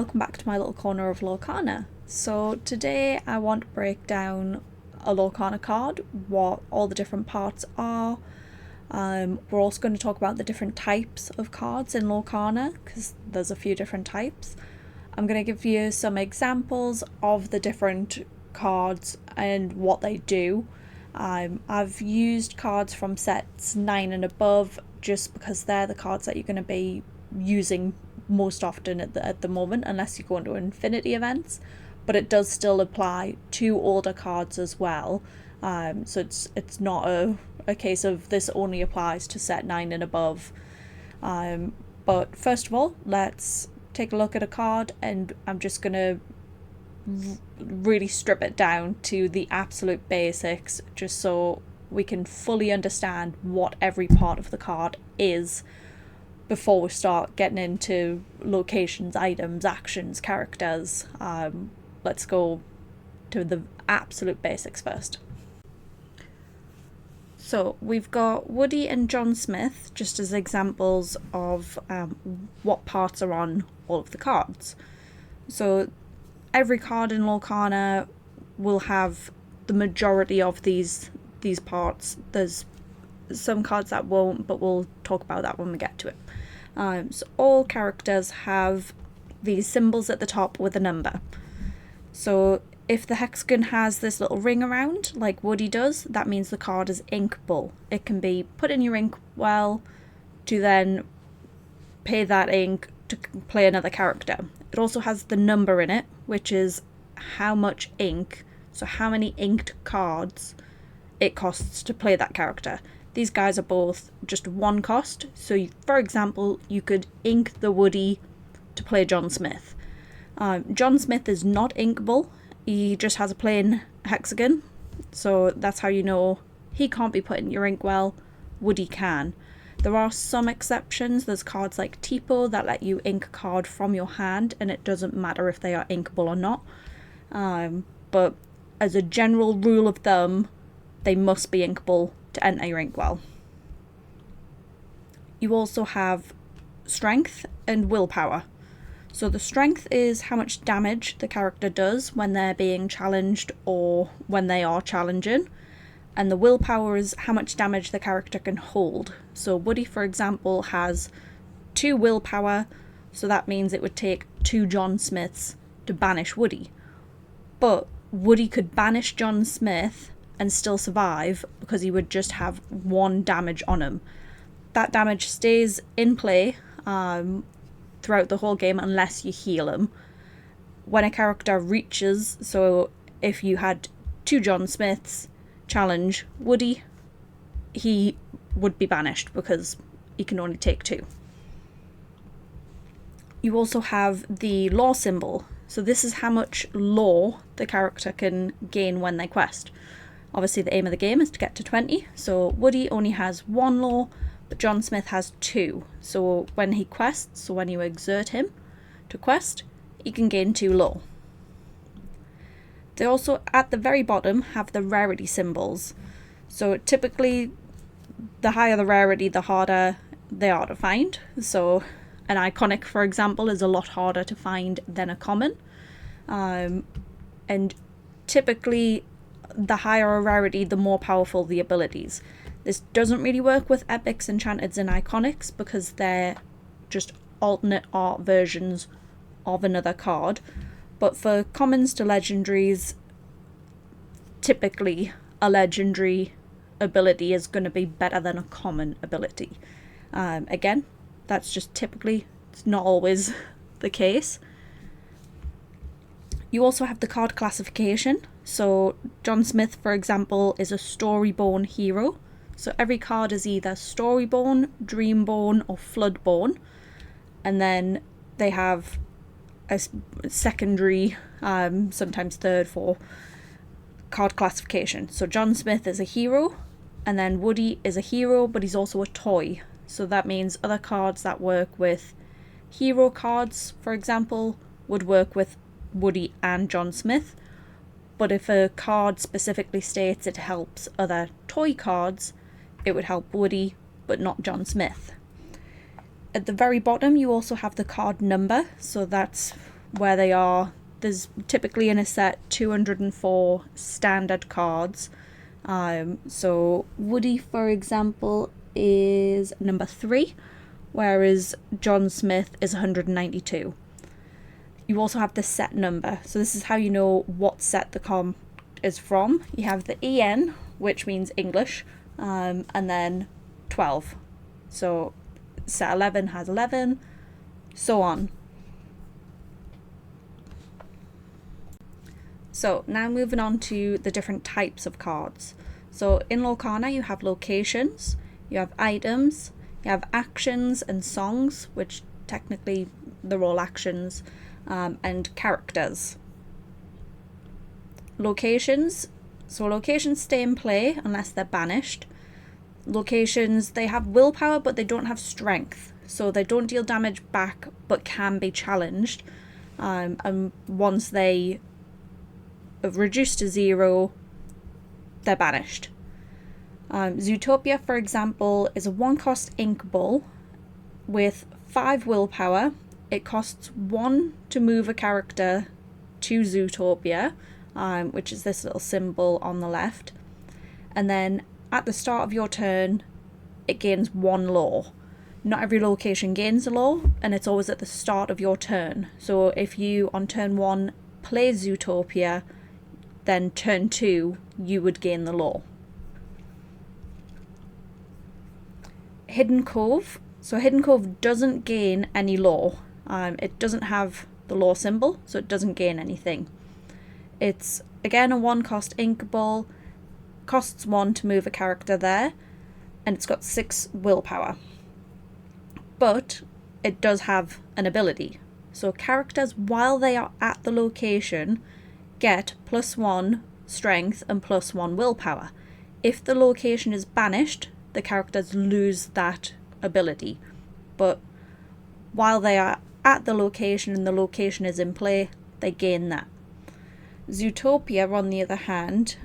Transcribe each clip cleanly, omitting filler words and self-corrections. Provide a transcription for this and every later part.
welcome back to my little corner of Lorcana. So today I want to break down a Lorcana card, what all the different parts are. We're also going to talk about the different types of cards in Lorcana, because there's a few different types. I'm going to give you some examples of the different cards and what they do. I've used cards from sets 9 and above just because they're the cards that you're going to be using most often at the moment, unless you go into infinity events, but it does still apply to older cards as well. So it's not a case of this only applies to set 9 and above. But first of all, let's take a look at a card, and I'm just gonna really strip it down to the absolute basics, just so we can fully understand what every part of the card is before we start getting into locations, items, actions, characters. Let's go to the absolute basics first. So we've got Woody and John Smith just as examples of what parts are on all of the cards. So every card in Lorcana will have the majority of these parts. There's some cards that won't, but we'll talk about that when we get to it. So all characters have these symbols at the top with a number. So if the hexagon has this little ring around, like Woody does, that means the card is inkable. It can be put in your inkwell to then pay that ink to play another character. It also has the number in it, which is how much ink, so how many inked cards it costs to play that character. These guys are both just one cost. So, for example, you could ink the Woody to play John Smith. John Smith is not inkable. He just has a plain hexagon. So that's how you know he can't be put in your inkwell. Woody can. There are some exceptions. There's cards like Tipo that let you ink a card from your hand, and it doesn't matter if they are inkable or not. But as a general rule of thumb, they must be inkable to enter your inkwell. You also have strength and willpower. So the strength is how much damage the character does when they're being challenged or when they are challenging. And the willpower is how much damage the character can hold. So Woody, for example, has 2 willpower, so that means it would take 2 John Smiths to banish Woody. But Woody could banish John Smith and still survive because he would just have 1 damage on him. That damage stays in play throughout the whole game unless you heal him. When a character reaches, so if you had 2 John Smiths challenge Woody, he would be banished because he can only take 2. You also have the law symbol. So this is how much law the character can gain when they quest. Obviously the aim of the game is to get to 20, so Woody only has 1 law, but John Smith has 2. So when he quests, so when you exert him to quest, he can gain 2 law. They also, at the very bottom, have the rarity symbols. So typically, the higher the rarity, the harder they are to find. So an iconic, for example, is a lot harder to find than a common. And typically, the higher a rarity, the more powerful the abilities. This doesn't really work with epics, enchanteds, and iconics because they're just alternate art versions of another card. But for commons to legendaries, typically a legendary ability is going to be better than a common ability. Again, that's just typically, it's not always the case. You also have the card classification. So John Smith, for example, is a Storyborn hero. So every card is either Storyborn, Dreamborn, or Floodborn. And then they have a secondary, sometimes third, for card classification. So John Smith is a hero, and then Woody is a hero, but he's also a toy. So that means other cards that work with hero cards, for example, would work with Woody and John Smith. But if a card specifically states it helps other toy cards, it would help Woody, but not John Smith. At the very bottom, you also have the card number, so that's where they are. There's typically in a set 204 standard cards. So Woody, for example, is number 3, whereas John Smith is 192. You also have the set number, so this is how you know what set the card is from. You have the EN, which means English, and then 12. So set 11 has 11, so on. So now moving on to the different types of cards. So in Lorcana you have locations, you have items, you have actions and songs, which technically they're all actions, and characters. Locations. So locations stay in play unless they're banished. Locations, they have willpower but they don't have strength. So they don't deal damage back but can be challenged. And once they have reduced to 0, they're banished. Zootopia, for example, is a 1-cost inkball with 5 willpower. It costs 1 to move a character to Zootopia, which is this little symbol on the left. And then at the start of your turn, it gains 1 law. Not every location gains a law, and it's always at the start of your turn. So if you, on turn 1, play Zootopia, then turn 2, you would gain the law. Hidden Cove. So Hidden Cove doesn't gain any law. It doesn't have the law symbol, so it doesn't gain anything. It's, again, a 1-cost inkball, costs 1 to move a character there, and it's got 6 willpower. But it does have an ability. So characters, while they are at the location, get +1 strength and +1 willpower. If the location is banished, the characters lose that ability. But while they are at the location and the location is in play, they gain that. Zootopia, on the other hand,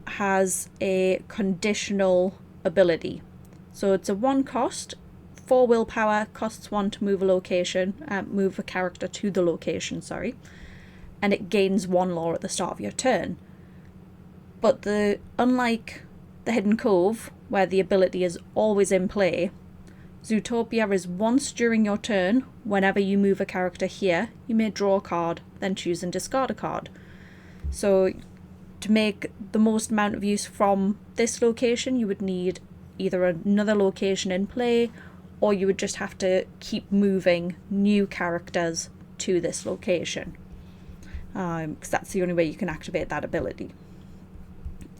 has a conditional ability. So it's a 1-cost, 4 willpower, costs 1 to move a character to the location, and it gains 1 law at the start of your turn. But unlike the Hidden Cove, where the ability is always in play, Zootopia is once during your turn. Whenever you move a character here, you may draw a card, then choose and discard a card. So to make the most amount of use from this location, you would need either another location in play, or you would just have to keep moving new characters to this location. Because that's the only way you can activate that ability.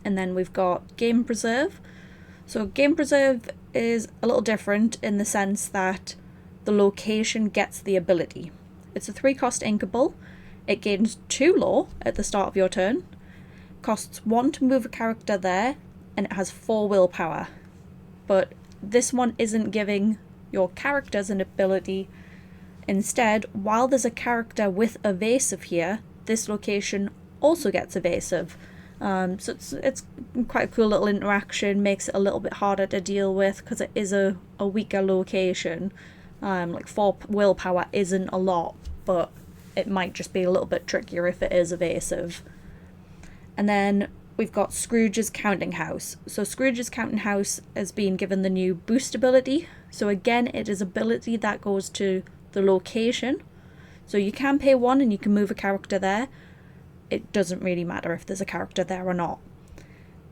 And then we've got Game Preserve. So Game Preserve is a little different in the sense that the location gets the ability. It's a 3-cost inkable. It gains 2 law at the start of your turn, costs 1 to move a character there, and it has 4 willpower. But this one isn't giving your characters an ability. Instead, while there's a character with evasive here, this location also gets evasive. So it's quite a cool little interaction, makes it a little bit harder to deal with because it is a weaker location. Like 4 willpower isn't a lot, but it might just be a little bit trickier if it is evasive. And then we've got Scrooge's Counting House. So Scrooge's Counting House has been given the new boost ability. So again, it is ability that goes to the location. So you can pay 1 and you can move a character there. It doesn't really matter if there's a character there or not.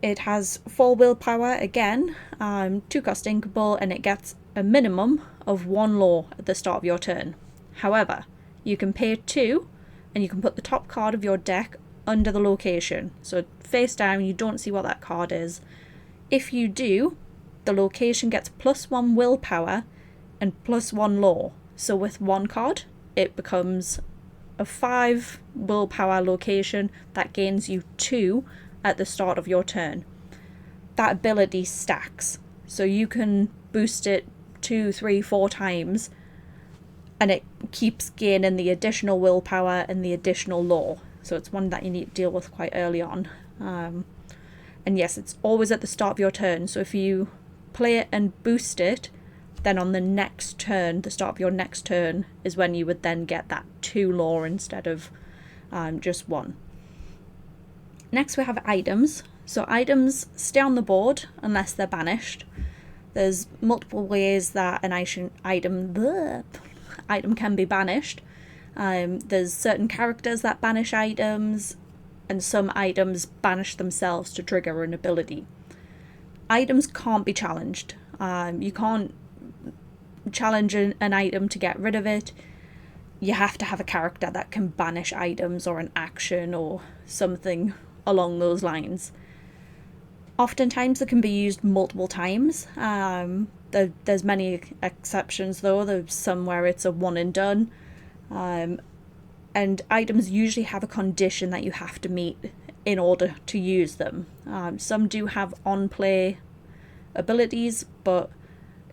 It has 4 willpower again, 2-cost inkable, and it gets a minimum of 1 law at the start of your turn. However, you can pay 2 and you can put the top card of your deck under the location. So face down, you don't see what that card is. If you do, the location gets +1 willpower and +1 law. So with 1 card, it becomes a 5 willpower location that gains you 2 at the start of your turn. That ability stacks, so you can boost it 2, 3, 4 times, and it keeps gaining the additional willpower and the additional law. So it's one that you need to deal with quite early on. And yes, it's always at the start of your turn, so if you play it and boost it then on the next turn, the start of your next turn, is when you would then get that 2 lore instead of just 1. Next we have items. So items stay on the board unless they're banished. There's multiple ways that an item can be banished. There's certain characters that banish items, and some items banish themselves to trigger an ability. Items can't be challenged. You can't challenge an item to get rid of it. You have to have a character that can banish items or an action or something along those lines. Oftentimes they can be used multiple times. There's many exceptions though. There's some where it's a one and done. And items usually have a condition that you have to meet in order to use them. Some do have on-play abilities, but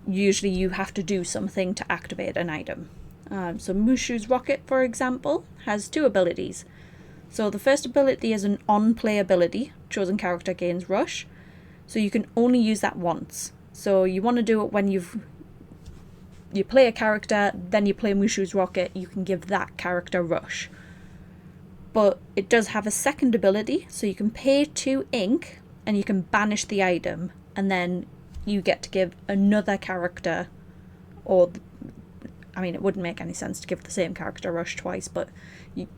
usually you have to do something to activate an item. So Mushu's Rocket, for example, has 2 abilities. So the first ability is an on-play ability. Chosen character gains rush. So you can only use that once. So you want to do it when you play a character, then you play Mushu's Rocket, you can give that character rush. But it does have a second ability, so you can pay 2 ink and you can banish the item, and then you get to give another character, it wouldn't make any sense to give the same character rush twice, but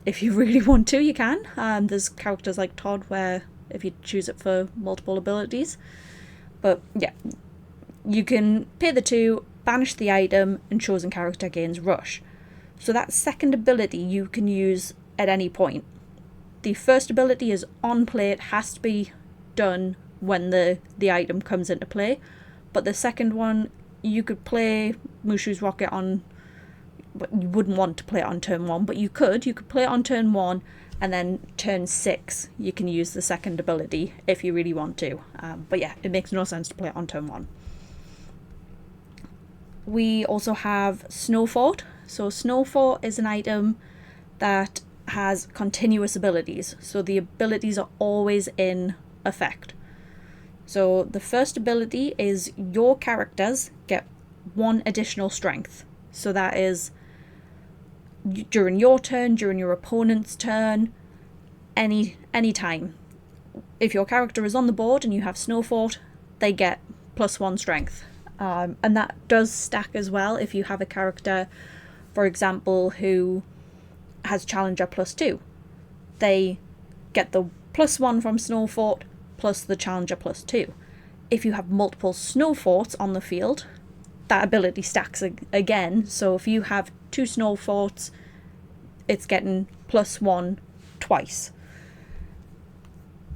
if you really want to, you can. There's characters like Todd where if you choose it for multiple abilities. But yeah, you can pay the 2, banish the item, and chosen character gains rush. So that second ability you can use at any point. The first ability is on play, it has to be done when the item comes into play. But the second one, you could play Mushu's Rocket on, but you wouldn't want to play it on turn 1, but you could play it on turn 1, and then turn 6 you can use the second ability if you really want to. But yeah, it makes no sense to play it on turn 1. We also have Snow Fort. So Snow Fort is an item that has continuous abilities. So the abilities are always in effect. So the first ability is your characters get 1 additional strength. So that is during your turn, during your opponent's turn, any time. If your character is on the board and you have Snow Fort, they get +1 strength. And that does stack as well if you have a character, for example, who has Challenger +2. They get the +1 from Snow Fort plus the Challenger +2. If you have multiple Snow Forts on the field, that ability stacks again. So if you have 2 Snow Forts, it's getting +1 twice.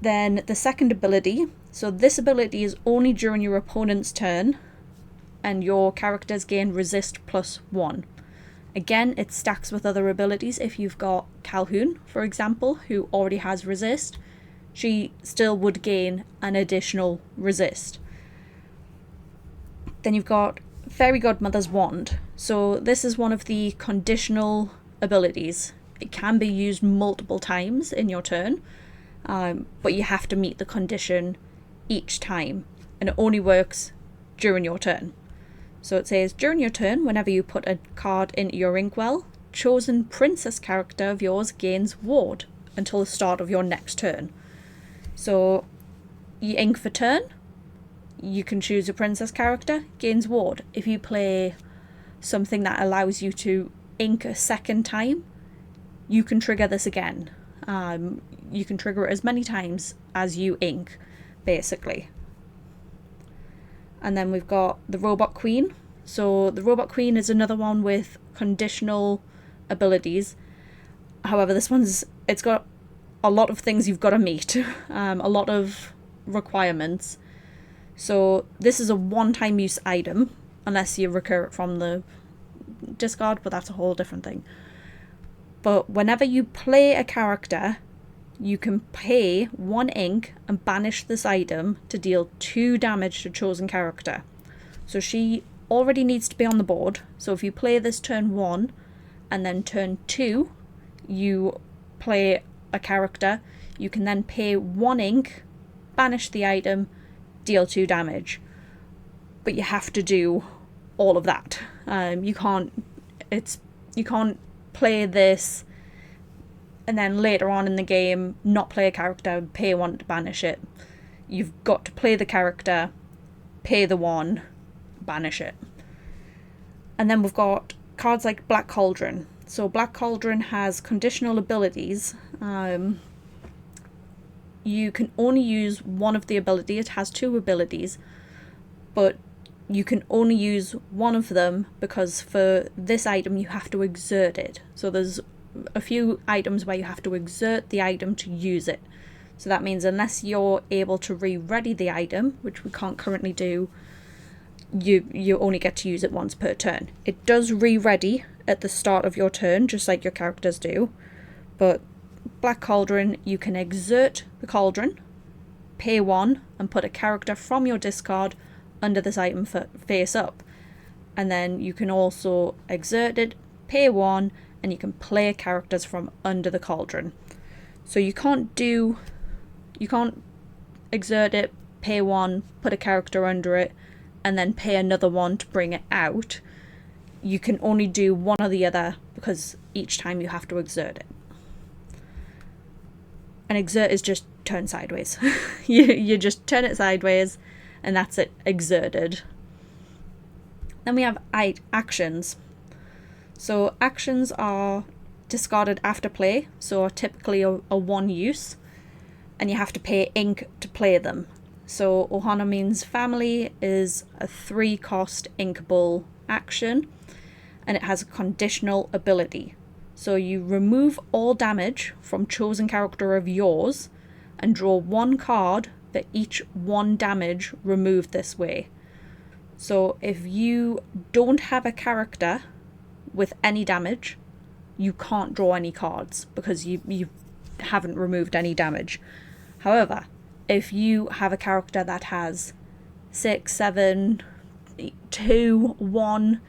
Then the second ability, so this ability is only during your opponent's turn, and your characters gain resist +1. Again, it stacks with other abilities. If you've got Calhoun, for example, who already has resist, she still would gain an additional resist. Then you've got Fairy Godmother's Wand. So this is one of the conditional abilities. It can be used multiple times in your turn, but you have to meet the condition each time, and it only works during your turn. So it says, during your turn, whenever you put a card into your inkwell, chosen princess character of yours gains ward until the start of your next turn. So you ink for turn, you can choose a princess character, gains ward. If you play something that allows you to ink a second time, you can trigger this again. You can trigger it as many times as you ink, basically. And then we've got the Robot Queen. So the Robot Queen is another one with conditional abilities. However, it's got a lot of things you've got to meet, a lot of requirements. So this is a one-time use item, unless you recur it from the discard, but that's a whole different thing. But whenever you play a character, you can pay 1 ink and banish this item to deal 2 damage to chosen character. So she already needs to be on the board. So if you play this turn 1 and then turn 2 you play a character, you can then pay 1 ink, banish the item, deal 2 damage. But you have to do all of that. You can't play this and then later on in the game not play a character, pay one to banish it. You've got to play the character, pay the one, banish it. And then we've got cards like Black Cauldron. So Black Cauldron has conditional abilities. You can only use one of the ability. It has 2 abilities, but you can only use one of them because for this item you have to exert it. So there's a few items where you have to exert the item to use it. So that means unless you're able to re-ready the item, which we can't currently do, you only get to use it once per turn. It does re-ready at the start of your turn, just like your characters do, but Black Cauldron, you can exert the cauldron, pay 1, and put a character from your discard under this item face up. And then you can also exert it, pay 1, and you can play characters from under the cauldron. So you can't exert it, pay 1, put a character under it, and then pay another 1 to bring it out. You can only do one or the other because each time you have to exert it. And exert is just turn sideways. you just turn it sideways and that's it, exerted. Then we have actions. So actions are discarded after play, so are typically a 1 use, and you have to pay ink to play them. So Ohana Means Family is a 3 cost inkable action, and it has a conditional ability. So you remove all damage from chosen character of yours and draw 1 card for each 1 damage removed this way. So if you don't have a character with any damage, you can't draw any cards because you haven't removed any damage. However, if you have a character that has 6, 7, 2, 1,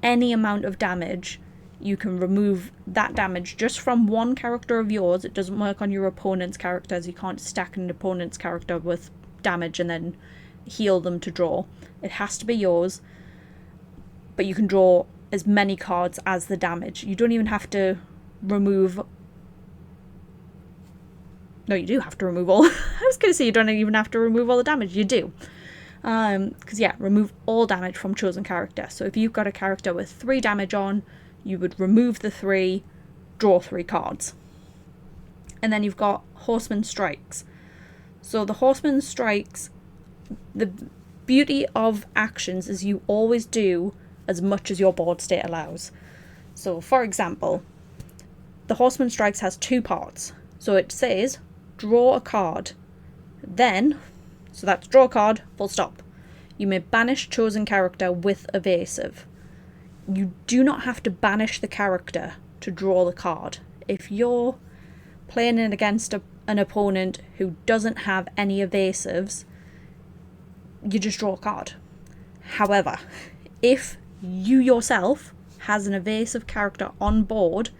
any amount of damage, you can remove that damage just from 1 character of yours. It doesn't work on your opponent's characters. You can't stack an opponent's character with damage and then heal them to draw. It has to be yours, but you can draw as many cards as the damage. You don't even have to remove... No, you do have to remove all... I was going to say you don't even have to remove all the damage. You do. Because, yeah, remove all damage from chosen character. So if you've got a character with 3 damage on, you would remove the 3, draw 3 cards. And then you've got Horseman Strikes. So the Horseman Strikes, the beauty of actions is you always do as much as your board state allows. So, for example, the Horseman Strikes has 2 parts. So it says, draw a card. Then, so that's draw a card, full stop. You may banish chosen character with evasive. You do not have to banish the character to draw the card. If you're playing it against an opponent who doesn't have any evasives, you just draw a card. However, if you yourself has an evasive character on board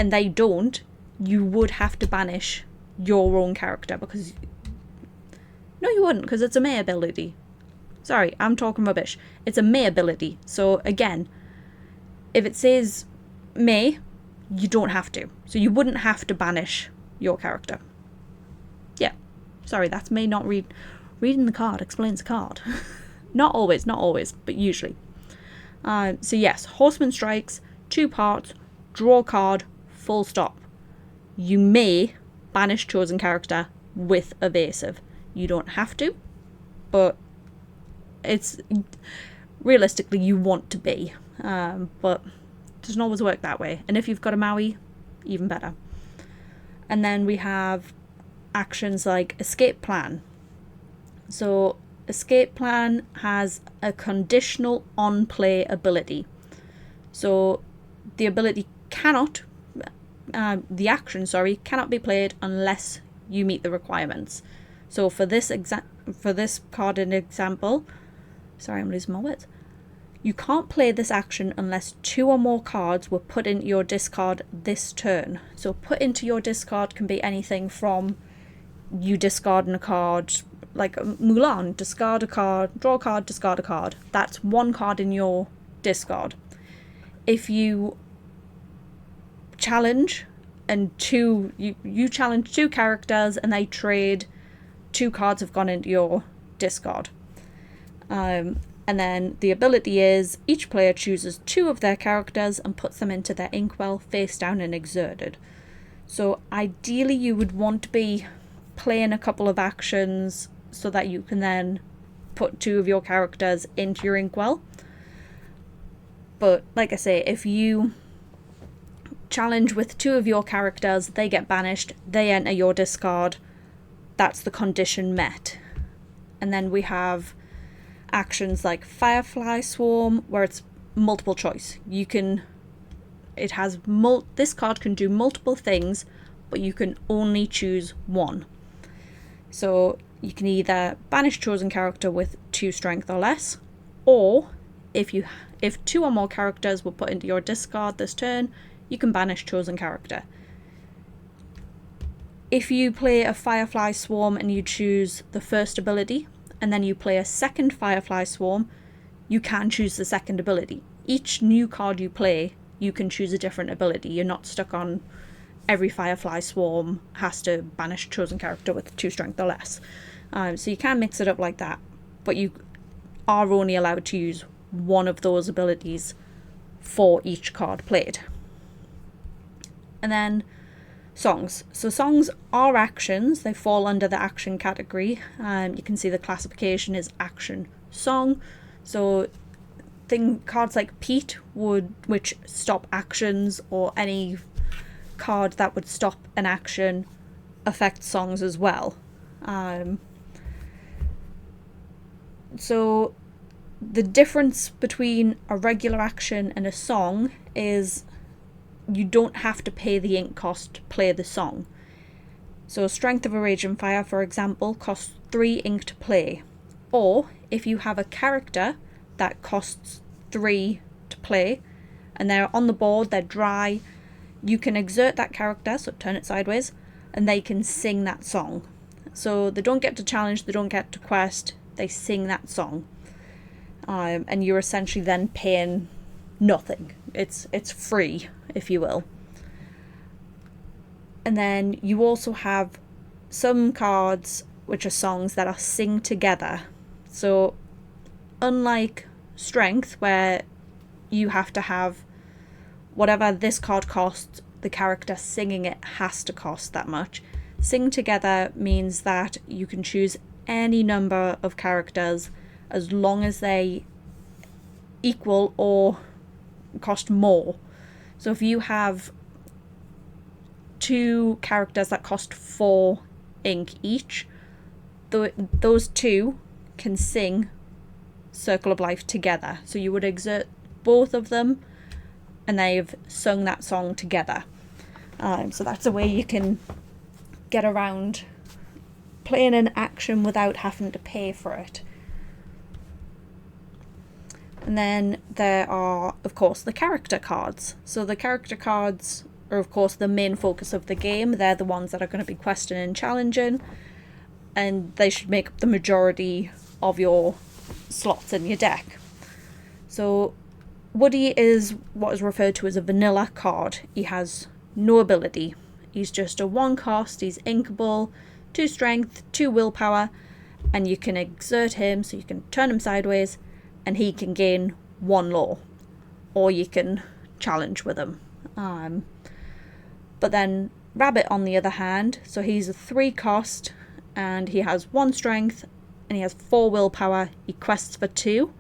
and they don't, you would have to banish your own character because... No, you wouldn't, because it's a May ability. Sorry, I'm talking rubbish. It's a May ability. So again, if it says May, you don't have to. So you wouldn't have to banish your character. Yeah. Sorry, that's me not reading the card explains the card. Not always, but usually. So yes, Horseman Strikes, 2 parts, draw card, full stop. You may banish chosen character with evasive. You don't have to, but it's realistically you want to be, but it doesn't always work that way. And if you've got a Maui, even better. And then we have actions like Escape Plan. So Escape Plan has a conditional on-play ability. So the ability cannot, the action, cannot be played unless you meet the requirements. So for this card in example, sorry, I'm losing my words. You can't play this action unless 2 or more cards were put into your discard this turn. So put into your discard can be anything from you discarding a card, like Mulan, discard a card, draw a card, discard a card. That's one card in your discard. If you challenge and you challenge 2 characters and they trade, 2 cards have gone into your discard. And then the ability is each player chooses 2 of their characters and puts them into their inkwell face down and exerted. So ideally you would want to be playing a couple of actions so that you can then put 2 of your characters into your inkwell. But like I say, if you challenge with 2 of your characters, they get banished, they enter your discard, that's the condition met. And then we have actions like Firefly Swarm, where it's multiple choice. This card can do multiple things, but you can only choose one. So you can either banish chosen character with 2 strength or less, or if 2 or more characters were put into your discard this turn, you can banish chosen character. If you play a Firefly Swarm and you choose the first ability, and then you play a second Firefly Swarm, you can choose the second ability. Each new card you play, you can choose a different ability. You're not stuck on every Firefly Swarm has to banish chosen character with 2 strength or less. So you can mix it up like that, but you are only allowed to use one of those abilities for each card played. And then songs. So songs are actions. They fall under the action category. You can see the classification is action song. So cards like Pete which stop actions, or any card that would stop an action, affect songs as well. So the difference between a regular action and a song is you don't have to pay the ink cost to play the song. So Strength of a Raging Fire, for example, costs 3 ink to play. Or if you have a character that costs 3 to play and they're on the board, they're dry, you can exert that character, so turn it sideways, and they can sing that song. So they don't get to challenge, they don't get to quest, they sing that song. And you're essentially then paying nothing. It's free, if you will. And then you also have some cards which are songs that are sing together. So unlike Strength, where you have to have whatever this card costs, the character singing it has to cost that much. Sing together means that you can choose any number of characters as long as they equal or cost more. So if you have 2 characters that cost 4 ink each, those 2 can sing Circle of Life together. So you would exert both of them and they've sung that song together. So that's a way you can get around playing an action without having to pay for it. And then there are, of course, the character cards. So the character cards are, of course, the main focus of the game. They're the ones that are going to be questioning and challenging, and they should make up the majority of your slots in your deck. So Woody is what is referred to as a vanilla card. He has no ability. He's just a 1 cost, he's inkable, 2 strength, 2 willpower, and you can exert him, so you can turn him sideways, and he can gain 1 law, or you can challenge with him. But then Rabbit, on the other hand, so he's a 3 cost, and he has 1 strength, and he has 4 willpower. He quests for 2,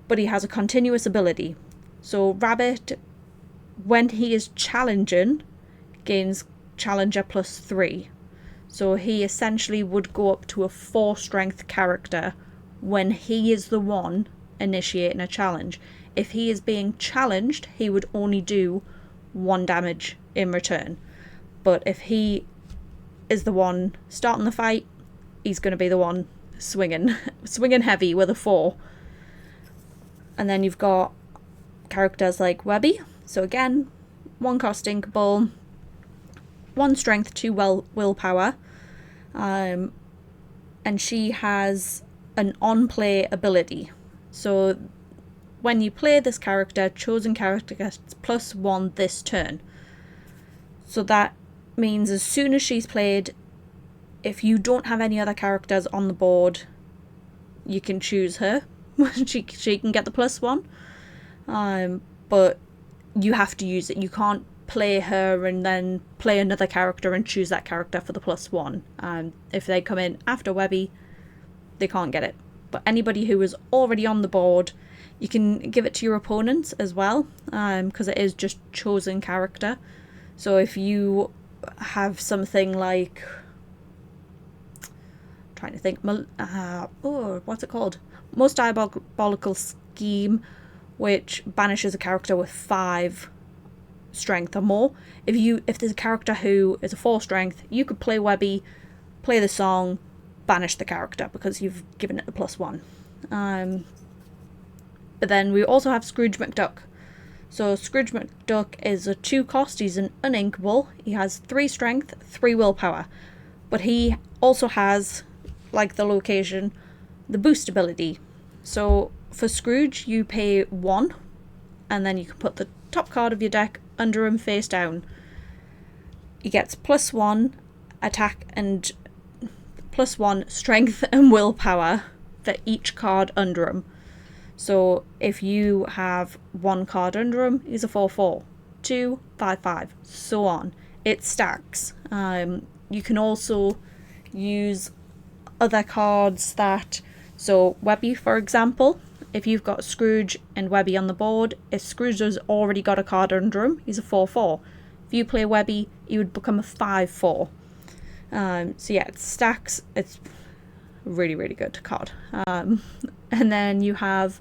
but he has a continuous ability. So Rabbit, when he is challenging, gains Challenger plus 3. So he essentially would go up to a 4 strength character when he is the one initiating a challenge. If he is being challenged, he would only do 1 damage in return. But if he is the one starting the fight, he's going to be the one swinging heavy with a 4. And then you've got characters like Webby. So again, 1 cost inkable, 1 strength, 2 willpower. and she has an on-play ability. So when you play this character, chosen character gets +1 this turn. So that means as soon as she's played, if you don't have any other characters on the board, you can choose her. she can get the +1. But you have to use it. You can't play her and then play another character and choose that character for the +1. If they come in after Webby, they can't get it. But anybody who is already on the board, you can give it to your opponents as well, because it is just chosen character. So if you have something like, I'm trying to think, what's it called? Most Diabolical Scheme, which banishes a character with 5 strength or more. If there's a character who is a 4 strength, you could play Webby, play the song, banish the character because you've given it the +1. But then we also have Scrooge McDuck. So Scrooge McDuck is a 2 cost. He's an uninkable. He has 3 strength, 3 willpower. But he also has, like the location, the boost ability. So for Scrooge, you pay 1, and then you can put the top card of your deck under him face down. He gets +1 attack and +1 strength and willpower for each card under him. So if you have 1 card under him, he's a 4/4, 2, 5/5, so on. It stacks. You can also use other cards that, so Webby, for example, if you've got Scrooge and Webby on the board, if Scrooge has already got a card under him, he's a 4/4. If you play Webby, he would become a 5/4. So yeah, it stacks. It's a really, really good card. And then you have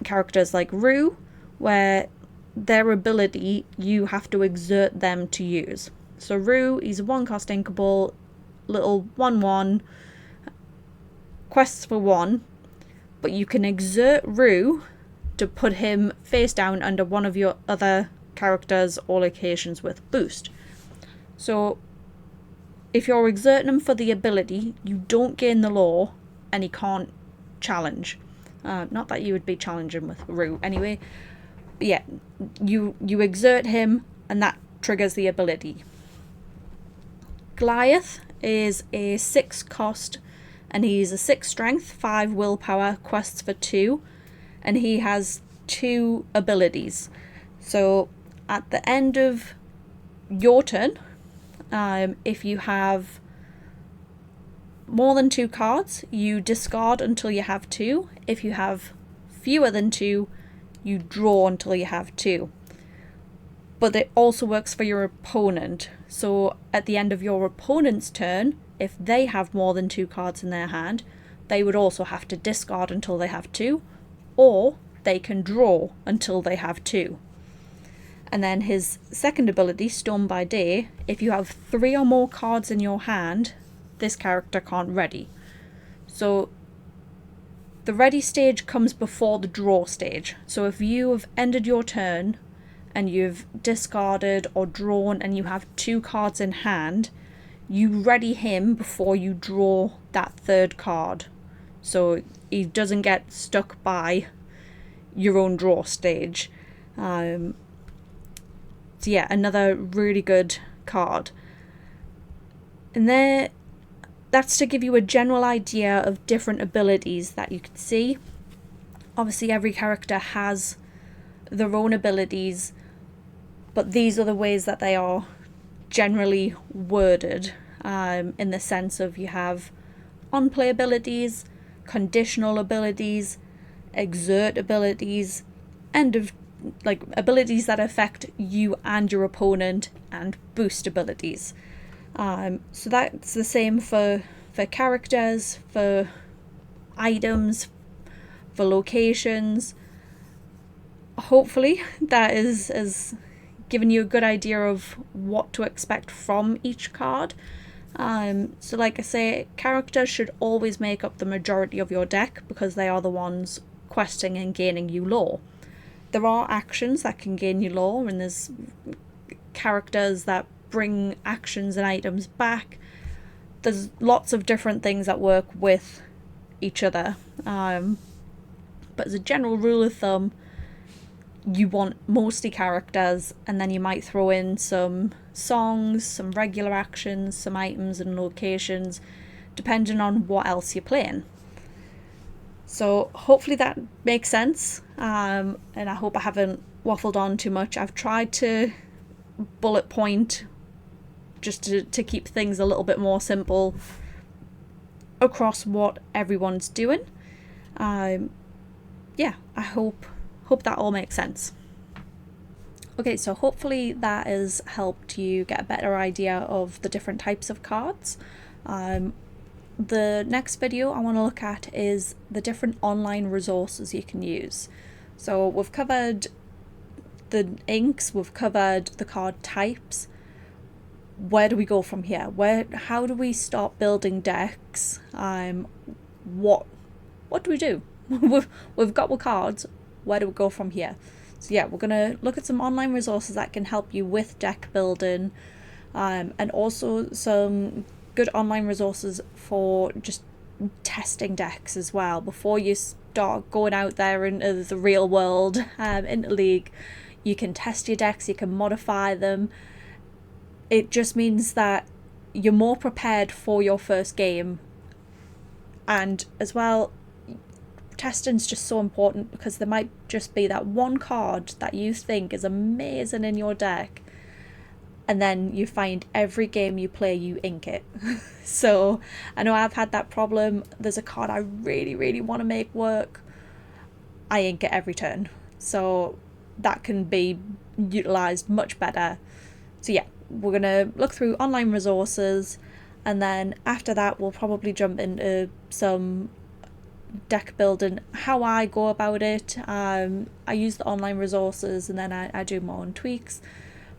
characters like Rue, where their ability you have to exert them to use. So Rue, he's a 1 cost inkable, little 1/1, quests for 1, but you can exert Rue to put him face down under one of your other characters or locations with boost. So if you're exerting him for the ability, you don't gain the law and he can't challenge. Not that you would be challenging with Rue anyway. But yeah, you exert him and that triggers the ability. Goliath is a 6 cost and he's a 6 strength, 5 willpower, quests for 2, and he has 2 abilities. So at the end of your turn, if you have more than 2 cards, you discard until you have 2. If you have fewer than 2, you draw until you have 2. But it also works for your opponent. So at the end of your opponent's turn, if they have more than 2 cards in their hand, they would also have to discard until they have 2, or they can draw until they have 2. And then his second ability, Storm by Day, if you have 3 or more cards in your hand, this character can't ready. So the ready stage comes before the draw stage. So if you have ended your turn and you've discarded or drawn and you have 2 cards in hand, you ready him before you draw that 3rd card. So he doesn't get stuck by your own draw stage. So yeah, another really good card. And that's to give you a general idea of different abilities that you can see. Obviously every character has their own abilities, but these are the ways that they are generally worded, in the sense of you have on-play abilities, conditional abilities, exert abilities, and abilities that affect you and your opponent, and boost abilities. So that's the same for characters, for items, for locations. Hopefully that is given you a good idea of what to expect from each card. So like I say, characters should always make up the majority of your deck because they are the ones questing and gaining you lore. There are actions that can gain you lore, and there's characters that bring actions and items back. there's lots of different things that work with each other. But as a general rule of thumb, you want mostly characters, and then you might throw in some songs, some regular actions, some items and locations, depending on what else you're playing. So hopefully that makes sense, and I hope I haven't waffled on too much. I've tried to bullet point just to keep things a little bit more simple across what everyone's doing. Yeah, I hope that all makes sense. Okay, so hopefully that has helped you get a better idea of the different types of cards. The next video I want to look at is the different online resources you can use. So we've covered the inks, we've covered the card types. Where do we go from here? How do we start building decks? What do we do? we've got our cards. Where do we go from here? So yeah, we're gonna look at some online resources that can help you with deck building, and also some good online resources for just testing decks as well before you start going out there into the real world, into League. You can test your decks, you can modify them. It just means that you're more prepared for your first game, and as well, testing's just so important because there might just be that one card that you think is amazing in your deck, and then you find every game you play you ink it. So I know I've had that problem. There's a card I really want to make work, I ink it every turn, so that can be utilized much better. So yeah, we're gonna look through online resources, and then after that we'll probably jump into some deck building, how I go about it. I use the online resources and then I do my own tweaks,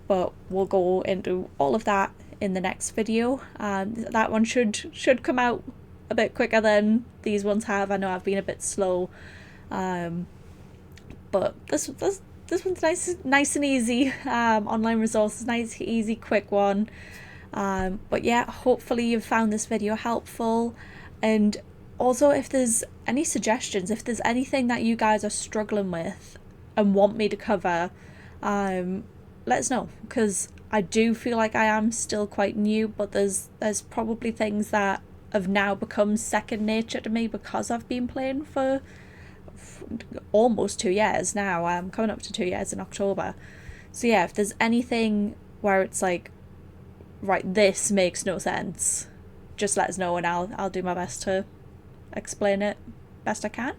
but we'll go into all of that in the next video. That one should come out a bit quicker than these ones have. I know I've been a bit slow, but this one's nice and easy. Online resources, nice, easy, quick one. But yeah, hopefully you've found this video helpful, and also if there's any suggestions, if there's anything that you guys are struggling with and want me to cover, let us know, because I do feel like I am still quite new, but there's probably things that have now become second nature to me because I've been playing for almost 2 years now. I'm coming up to 2 years in October. So yeah, if there's anything where it's like, right, this makes no sense, just let us know and I'll do my best to explain it best I can.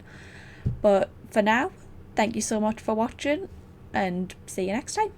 But for now, thank you so much for watching, and see you next time.